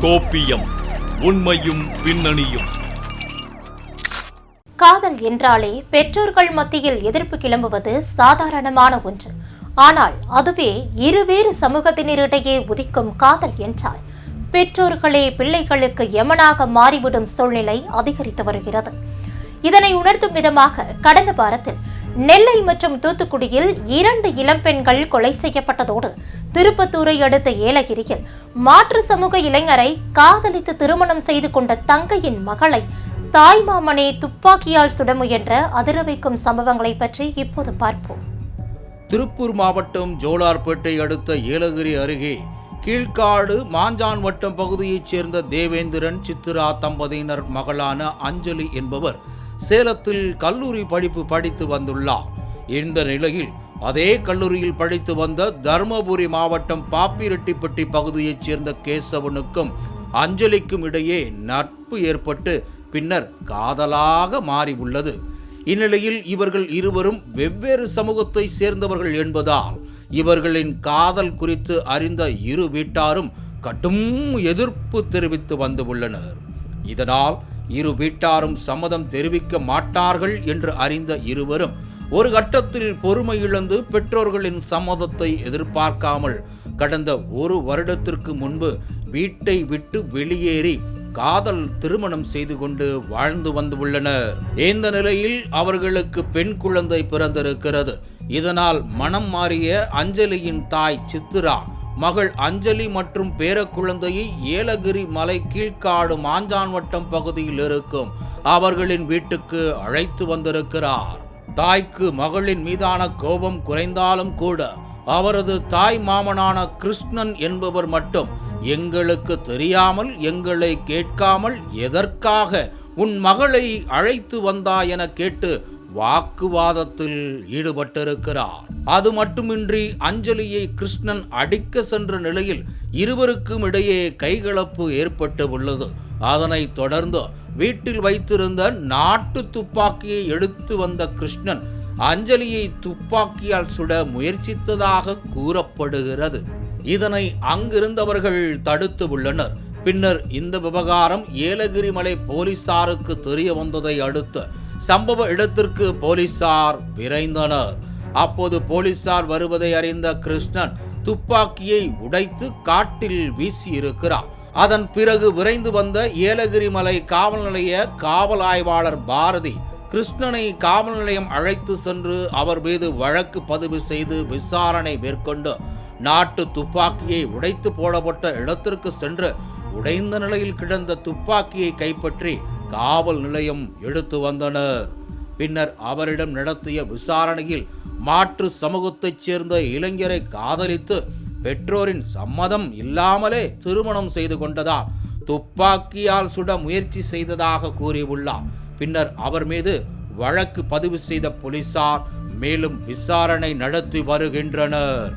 கோப்பியம், உண்மையும் பின்னணியும். காதல் என்றாலே பெற்றோர்கள் மத்தியில் எதிர்ப்பு கிளம்புவது சாதாரணமான ஒன்று. ஆனால் அதுவே இருவேறு சமூகத்தினரிடையே உதிக்கும் காதல் என்றால் பெற்றோர்களே பிள்ளைகளுக்கு யமனாக மாறிவிடும் சூழ்நிலை அதிகரித்து வருகிறது. இதனை உணர்த்தும் விதமாக கடந்த வாரத்தில் நெல்லை மற்றும் தூத்துக்குடியில் 2 இளம்பெண்கள் கொலை செய்யப்பட்டதோடு திருப்பத்தூரை அடுத்த ஏலகிரியில் மாற்று சமூக இளைஞரை காதலித்து திருமணம் செய்து கொண்ட தங்கையின் மகளை தாய்மாமனே துப்பாக்கியால் சுட முயன்ற அதிர வைக்கும் சம்பவங்களை பற்றி இப்போது பார்ப்போம். திருப்பூர் மாவட்டம் ஜோலார்பேட்டை அடுத்த ஏலகிரி அருகே கீழ்காடு மாஞ்சான் வட்டம் பகுதியைச் சேர்ந்த தேவேந்திரன் சித்ரா தம்பதியினர் மகளான அஞ்சலி என்பவர் சேலத்தில் கல்லூரி படிப்பு படித்து வந்துள்ளார். இந்த நிலையில் அதே கல்லூரியில் படித்து வந்த தருமபுரி மாவட்டம் பாப்பிரெட்டிப்பட்டி பகுதியைச் சேர்ந்த கேசவனுக்கும் அஞ்சலிக்கும் இடையே நட்பு ஏற்பட்டு பின்னர் காதலாக மாறி உள்ளது. இந்நிலையில் இவர்கள் இருவரும் வெவ்வேறு சமூகத்தை சேர்ந்தவர்கள் என்பதால் இவர்களின் காதல் குறித்து அறிந்த இரு வீட்டாரும் கடும் எதிர்ப்பு தெரிவித்து வந்து உள்ளனர். இதனால் இரு வீட்டாரும் சம்மதம் தெரிவிக்க மாட்டார்கள் என்று அறிந்த இருவரும் ஒரு கட்டத்தில் பொறுமை இழந்து பெற்றோர்களின் சம்மதத்தை எதிர்பார்க்காமல் கடந்த 1 வருடத்திற்கு முன்பு வீட்டை விட்டு வெளியேறி காதல் திருமணம் செய்து கொண்டு வாழ்ந்து வந்துள்ளனர். இந்த நிலையில் அவர்களுக்கு பெண் குழந்தை பிறந்திருக்கிறது. இதனால் மனம் மாறிய அஞ்சலியின் தாய் சித்ரா மகள் அஞ்சலி மற்றும் பேரக்குழந்தையை ஏலகிரி மலை கீழ்காடு மாஞ்சான் வட்டம் பகுதியில் இருக்கும் அவர்களின் வீட்டுக்கு அழைத்து வந்திருக்கிறார். தாய்க்கு மகளின் மீதான கோபம் குறைந்தாலும் கூட அவரது தாய் மாமனான கிருஷ்ணன் என்பவர் மட்டும் எங்களுக்கு தெரியாமல் எங்களை கேட்காமல் எதற்காக உன் மகளை அழைத்து வந்தாய் என கேட்டு வாக்குவாதத்தில் ஈடுபட்டிருக்கிறார். அது மட்டுமின்றி அஞ்சலியை கிருஷ்ணன் அடிக்க சென்ற நிலையில் இருவருக்கும் இடையே கைகலப்பு ஏற்பட்டு உள்ளது. அதனைத் தொடர்ந்து வீட்டில் வைத்திருந்த நாட்டு துப்பாக்கியை எடுத்து வந்த கிருஷ்ணன் அஞ்சலியை துப்பாக்கியால் சுட முயற்சித்ததாக கூறப்படுகிறது. இதனை அங்கிருந்தவர்கள் தடுத்து உள்ளனர். பின்னர் இந்த விவகாரம் ஏலகிரி மலை போலீசாருக்கு தெரிய வந்ததை அடுத்து சம்பவ இடத்திற்கு போலீசார் விரைந்தனர். அப்போது போலீசார் வருவதை அறிந்த கிருஷ்ணன் துப்பாக்கியை உடைத்து காட்டில் வீசியிருக்கிறார். அதன் பிறகு விரைந்து வந்த ஏலகிரி மலை காவல் நிலைய காவல் ஆய்வாளர் பாரதி கிருஷ்ணனை காவல் நிலையம் அழைத்து சென்று அவர் மீது வழக்கு பதிவு செய்து விசாரணை மேற்கொண்டு நாட்டு துப்பாக்கியை உடைத்து போடப்பட்ட இடத்திற்கு சென்று உடைந்த நிலையில் கிடந்த துப்பாக்கியை கைப்பற்றி காவல் நிலையம் எடுத்து வந்தனர். பின்னர் அவரிடம் நடத்திய விசாரணையில் மாற்று சமூகத்தைச் சேர்ந்த இளைஞரை காதலித்து பெற்றோரின் சம்மதம் இல்லாமலே திருமணம் செய்து கொண்டதால் துப்பாக்கியால் சுட முயற்சி செய்ததாக கூறியுள்ளார். பின்னர் அவர் மீது வழக்கு பதிவு செய்த போலீசார் மேலும் விசாரணை நடத்தி வருகின்றனர்.